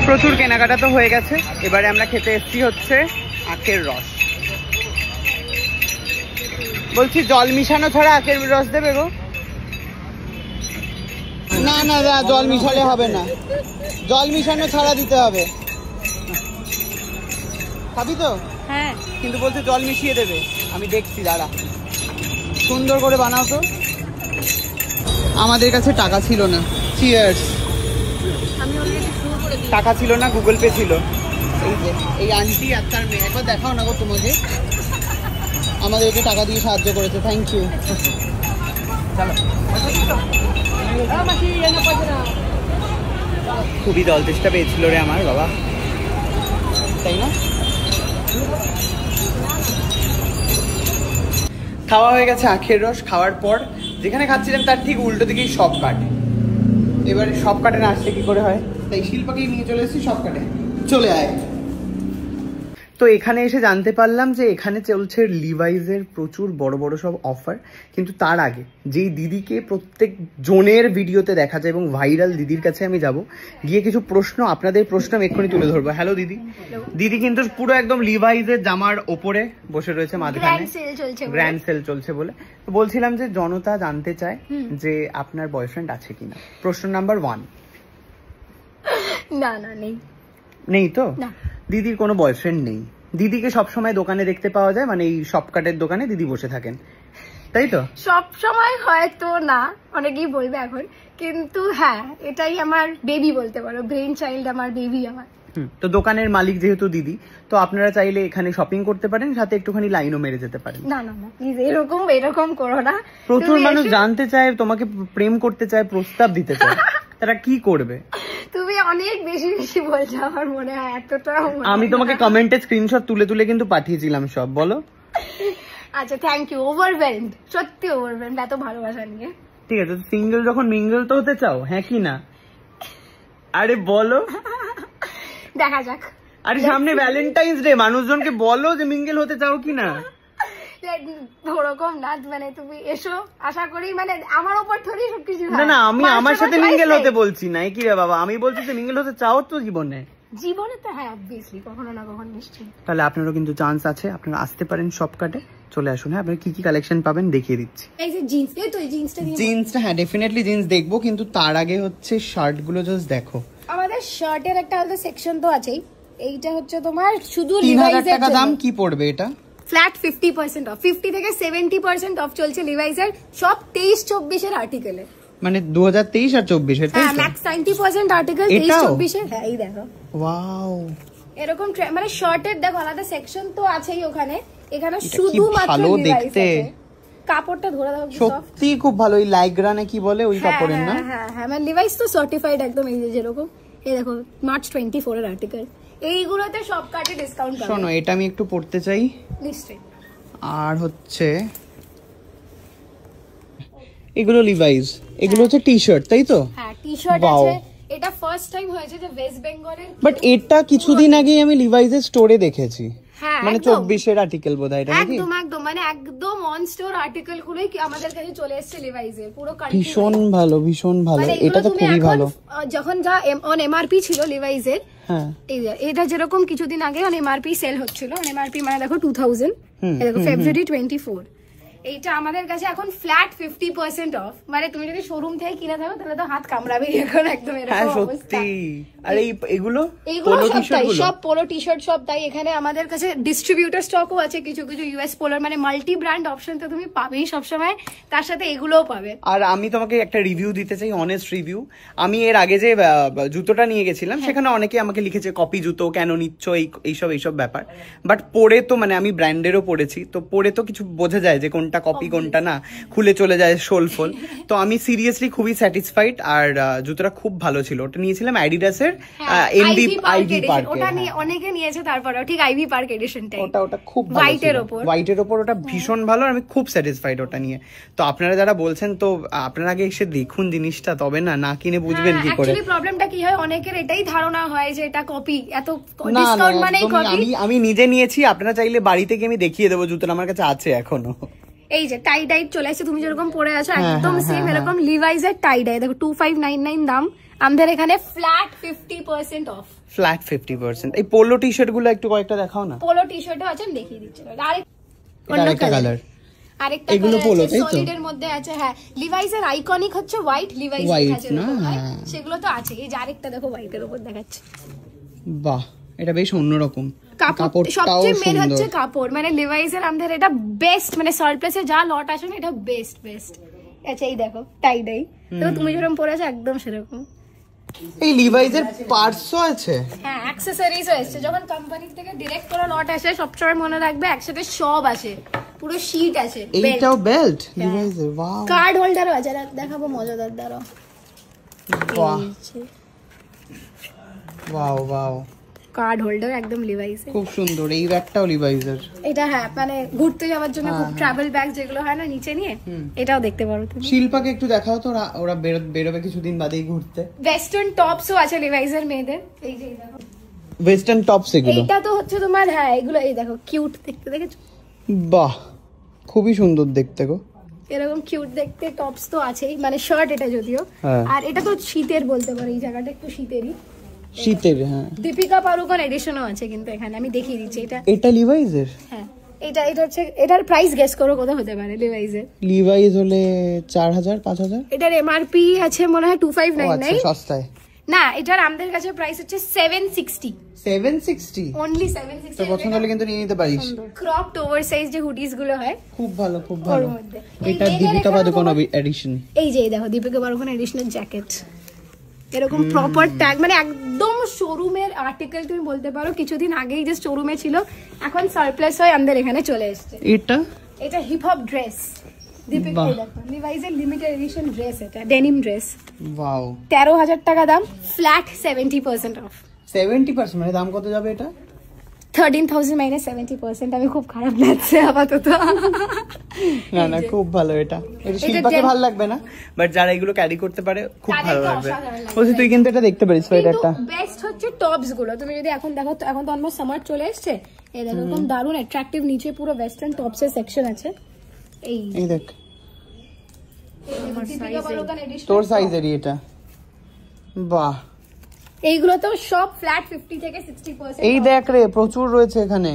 প্রচুর কেনাকাটা তো হয়ে গেছে, এবারে আমরা খেতে এসেছি হচ্ছে আখের রস। বলছি জল মিশানো ছাড়া আখের রস দেবে গো? না না না, জল মিশালে হবে না, জল মিশানো ছাড়া দিতে হবে। খাবি তো? হ্যাঁ, কিন্তু বলছে জল মিশিয়ে দেবে। আমি দেখছি, দাঁড়া, সুন্দর করে বানাও তো। আমাদের কাছে টাকা ছিল না। চিয়ার্স। টাকা ছিল না, গুগল পে ছিল। এই যে এই আন্টি আর তার মেয়ে, একবার দেখাও না গো তোমাকে, আমাদেরকে টাকা দিয়ে সাহায্য করেছে। Thank you. খুবই জল তেষ্টা পেয়েছিল রে আমার বাবা, তাই না? খাওয়া হয়ে গেছে আখের রস। খাওয়ার পর যেখানে খাচ্ছিলাম তার ঠিক উল্টো দিকেই শপ কাট। এবারে শপ কাটে না আসলে কি করে হয়, তাই শিল্পাকেই নিয়ে চলে এসেছি শপ কাটে। চলে আয়। তো এখানে এসে জানতে পারলাম যে এখানে চলছে লিভাইজের প্রচুর বড় বড় সব অফার। কিন্তু তার আগে যেই দিদিকে প্রত্যেক জনের ভিডিওতে দেখা যায় এবং ভাইরাল দিদির কাছে আমি যাব, গিয়ে কিছু প্রশ্ন, আপনাদের প্রশ্ন আমি এক্ষুনি তুলে ধরবো। হ্যালো দিদি। দিদি কিন্তু পুরো একদম লিভাইজের জামার ওপরে বসে রয়েছে মাঝখানে, গ্র্যান্ড সেল চলছে বলে। তো বলছিলাম যে জনতা জানতে চায় যে আপনার বয়ফ্রেন্ড আছে কিনা। প্রশ্ন নাম্বার 1। না না, নেই। নেই তো? দিদির কোনো বয়ফ্রেন্ড নেই। দিদিকে সবসময় দোকানে দেখতে পাওয়া যায়, মানে এই শপকাটের দোকানে দিদি বসে থাকেন, তাই তো? সব সময় হয়তো না, অনেকেই বলবে এখন, কিন্তু হ্যাঁ, এটাই আমার বেবি বলতে পারো, ব্রেন চাইল্ড আমার, বেবি আমার। তো দোকানের মালিক যেহেতু দিদি, তো আপনারা চাইলে এখানে শপিং করতে পারেন, সাথে একটুখানি লাইনও মেরে যেতে পারেন। না না না, প্লিজ এরকম করো না। প্রচুর মানুষ জানতে চায়, তোমাকে প্রেম করতে চায়, প্রস্তাব দিতে চায়, তারা কি করবে? তুমি অনেক বেশি বেশি বলছো আমার মনে হয়, এতটা। আমি তোমাকে কমেন্টে স্ক্রিনশট তুলে তুলে কিন্তু পাঠিয়েছিলাম সব। বলো। আচ্ছা, থ্যাংক ইউ। ওভারওয়েলড, সত্যি ওভারওয়েলড এত ভালোবাসা নিয়ে। ঠিক আছে, সিঙ্গেল যখন মিঙ্গেল তো হতে চাও, হ্যাঁ কি না? আরে বলো। দেখা যাক। আরে সামনে ভ্যালেন্টাইন্স ডে, মানুষজনকে বলো যে মিঙ্গেল হতে চাও কি না। ওরকম না, মানে তুমি এসো, আশা করি, মানে আমার উপর থোড়ি সবকিছু। না না, আমি আমার সাথে মিঙ্গেল হতে বলছি না, কি রে বাবা, আমি বলছি যে মিঙ্গেল হতে চাও তো জীবনে। জীবনে তো হ্যাঁ, অবভিয়াসলি, কখনো না কখনো নিশ্চয়ই। তাহলে আপনারও কিন্তু চান্স আছে, আপনারা আসতে পারেন শপ কাটে, চলে আসুন। হ্যাঁ, আপনারা কি কি কালেকশন পাবেন দেখিয়ে দিচ্ছি। এই যে জিন্স, এই তো জিন্সটা, হ্যাঁ ডেফিনেটলি জিন্স দেখবো, কিন্তু তার আগে হচ্ছে শার্ট গুলো জাস্ট দেখো। আমাদের শার্টের একটা আলাদা সেকশন তো আছেই। এইটা হচ্ছে তোমার শুধু 3000 টাকা দাম। কি পড়বে এটা? ফ্ল্যাট 50% অফ, 50 থেকে 70% অফ চলছে লিভাইজের সব 23-24 এর আর্টিকেলে, মানে 2023 আর 24 এর, হ্যাঁ ম্যাক্স 90% আর্টিকেল 23-24 এর। হ্যাঁ, এই দেখো, ওয়াও, এরকম মানে শার্টের দেখো আলাদা সেকশন তো আছেই ওখানে। এখানে শুধু মাত্র ভালো দেখতে, কাপড়টা ধরে দাও, সত্যি খুব ভালো। ওই লাইগ্রা না কি বলে ওই কাপড়ের না? হ্যাঁ হ্যাঁ, মানে লিভাইস তো সার্টিফাইড একদম। এই যে যেরকম, এই দেখো মার্চ 24 এর আর্টিকেল, এইগুলোতে সব কাটে ডিসকাউন্ট পাবে। শোনো, এটা আমি একটু পড়তে চাই। নিশ্চয়ই। আর হচ্ছে এগুলো লিভাইস, এগুলো হচ্ছে টি শার্ট, তাই তো? হ্যাঁ, টি শার্ট আছে। এটা ফার্স্ট টাইম হয়েছে যে ওয়েস্ট বেঙ্গলের, বাট এটা কিছুদিন আগেই আমি লিভাইসের স্টোরে দেখেছি, হ্যাঁ মানে 24 এর আর্টিকেল বোধহয় এটা, নাকি? একদম একদম, মানে একদম অন স্টোর আর্টিকেল গুলোই কি আমাদের কাছে চলে এসেছে লিভাইসের পুরো কান্ট্রি। ভীষণ ভালো, ভীষণ ভালো। এটা তো খুবই ভালো। যখন যা অন এমআরপি ছিল লিভাইসের, হ্যাঁ এটা যেরকম কিছুদিন আগে অন এমআরপি সেল হচ্ছিল, অন এমআরপি মানে দেখো 2000, দেখো ফেব্রুয়ারি 24, এইটা আমাদের কাছে এখন ফ্ল্যাট 50% অফ। মানে তুমি যদি শোরুম থেকে কিনে থাকো তাহলে তো হাত কামড়াবে এখন, একদম এরকম অবস্থা। আর এগুলো সব পোলো টি শার্ট সব তাই। এখানে আমাদের কাছে ডিস্ট্রিবিউটার স্টকও আছে কিছু কিছু ইউএস পোলোর, মানে মাল্টি ব্র্যান্ড অপশন তো তুমি পাবেই সবসময়, তার সাথে এগুলোও পাবে। আর আমি তোমাকে একটা রিভিউ দিতে চাই, অনেস্ট রিভিউ। আমি এর আগে যে জুতোটা নিয়ে গেছিলাম সেখানে অনেকে আমাকে লিখেছে কপি জুতো কেন নিচ্ছ, এইসব ব্যাপার। বাট পরে তো, মানে আমি ব্র্যান্ডেরও পড়েছি, তো পরে তো কিছু বোঝা যায় যে কোনটা কপি কোনটা না, খুলে চলে যায় শোল ফোল। তো আমি সিরিয়াসলি খুবই স্যাটিসফাইড। আর জুতোটা খুব ভালো ছিল, ওটা নিয়েছিলাম অ্যাডিডাসের আইভি পার্ক, ওটা নিয়ে অনেকে নিয়েছে, তারপরে ঠিক আইভি পার্ক এডিশনটাই, ওটা খুব হোয়াইটের ওপর, ওটা ভীষণ ভালো। আমি খুব স্যাটিসফাইড ওটা নিয়ে। তো আপনারা যারা বলছেন, তো আপনারা আগে এসে দেখুন জিনিসটা, তবে না কিনে বুঝবেন কি করে। অ্যাকচুয়ালি প্রবলেমটা কি হয়, অনেকের এটাই ধারণা হয় যে এটা কপি, এত ডিসকাউন্ট মানেই কপি। আমি নিজে নিয়েছি, আপনারা চাইলে বাড়িতে গিয়ে আমি দেখিয়ে দেবো, জুতোটা আমার কাছে আছে এখনো। এই যে টাই ডাই চলে আসছে, তুমি যেরকম পরে আছো একদম সেম এরকম লিভাইস এর টাই ডাই, দেখো 2599 দাম। আমাদের এখানে ফ্ল্যাট 50% অফ। ফ্ল্যাট 50%। এই পোলো টি শার্ট গুলো একটু কয়েকটা দেখাও না। পোলো টি শার্টও আছে, আমি দেখিয়ে দিচ্ছি। আরেকটা কালার, আরেকটা এগুলো পোলো তাই তো? সলিড এর মধ্যে আছে। হ্যাঁ, লিভাইস এর আইকনিক হচ্ছে হোয়াইট, লিভাইস আছে না, সেগুলো তো আছে। এই যে আরেকটা দেখো হোয়াইট এর উপর দেখাচ্ছে। বাহ, এটা বেশ অন্যরকম। কাপড় সবচেয়ে মেন হচ্ছে কাপড়, মানে লিভাইস এর আমাদের এটা বেস্ট, মানে সারপ্লাসে যা লট আসে না এটা বেস্ট। আচ্ছা এই দেখো টাই ডাই, তো তুমি যেরকম পরেছো একদম সেরকম। এই লিভাইস এর পার্টসও আছে? হ্যাঁ, অ্যাকসেসরিজও আছে। যখন কোম্পানি থেকে ডাইরেক্ট করে লট আসে সবসময় মনে রাখবে একসাথে সব আসে, পুরো শীট আছে। এইটাও বেল্ট লিভাইস এর? ওয়াও। কার্ড হোল্ডারও আছে, দেখাবো মজাদার। দাঁড়াও। বাহ, ওয়াও ওয়াও, কার্ড হোল্ডার একদম লিভাইস এর, খুব সুন্দর। এই ব্যাগটাও লিভাইস এর? এটা হ্যাঁ, মানে ঘুরতে যাওয়ার জন্য খুব ট্রাভেল ব্যাগ যেগুলো হয় না নিচে নিয়ে, এটাও দেখতে পারো তুমি। শিল্পাকে একটু দেখাও তো, ওরা বেরোবে কিছুদিন বাদেই ঘুরতে। ওয়েস্টার্ন টপসও আছে লিভাইস এর মেয়েদের। এই যে দেখো ওয়েস্টার্ন টপস এগুলো। এইটা তো হচ্ছে তোমার, হ্যাঁ এগুলো এই দেখো কিউট দেখতে, দেখেছো? বাহ, খুবই সুন্দর দেখতে গো। এরকম কিউট দেখতে টপস তো আছেই, মানে শার্ট এটা যদিও। আর এটা তো শীতের বলতে পারো, এই জায়গাটা একটু শীতেরই। শীতের, হ্যাঁ। দীপিকা পাড়ুকোন এডিশনও আছে কিন্তু এখানে, আমি দেখিয়ে দিচ্ছি। এটা লিভাইস এর? হ্যাঁ, এটা হচ্ছে, এটার প্রাইস গেস করো কত হতে পারে লিভাইস এর? লিভাইস হলে 4000 5000। এটার এমআরপি আছে মনে হয় 2599। সস্তায় না, এটার আমাদের কাছে প্রাইস হচ্ছে 760। 760 অনলি 760। তো পছন্দ হলে কিন্তু নিয়ে নিতে পারিস। ক্রপড ওভারসাইজ যে হুডিস গুলো হয়, খুব ভালো খুব ভালো। ওর মধ্যে এটা দীপিকা পাড়ুকোন এডিশন। এই যে দেখো দীপিকা পাড়ুকোন এডিশনাল জ্যাকেট, এরকম প্রপার ট্যাগ, মানে একদম শোরুমের আর্টিকেল তুমি বলতে পারো। কিছুদিন আগেই যে শোরুমে ছিল, এখন সারপ্লাস হয়ে আমাদের এখানে চলে এসেছে। এটা hip hop dress, Deepika Levi's এর লিমিটেড এডিশন ড্রেস, এটা ডেনিম ড্রেস। ওয়াও, 13000 টাকা দাম, ফ্ল্যাট 70% অফ। 70% মানে দাম কত যাবে এটা? 13,000 মাইনাস 70%। আমি খুব খারাপ লাগছে আপাতত। না খুব ভালো। এটা শিল্পাকে ভালো লাগবে না, বাট যারা এগুলো ক্যারি করতে পারে খুব ভালো লাগবে। বলছি তুই কিন্তু এটা দেখতে পারিস, সোয়েটারটা বেস্ট হচ্ছে টপস গুলো। তুমি যদি এখন দেখো, এখন তো অলমোস্ট সামার চলে এসেছে, এই দেখো এরকম দারুন অ্যাট্রাকটিভ নিচে পুরো ওয়েস্টার্ন টপস এর সেকশন আছে। এই দেখ, তোর সাইজেরই এটা। বাহ, এইগুলো তো সব ফ্ল্যাট 50 থেকে 60%। এই দেখ রে, প্রচুর রয়েছে এখানে।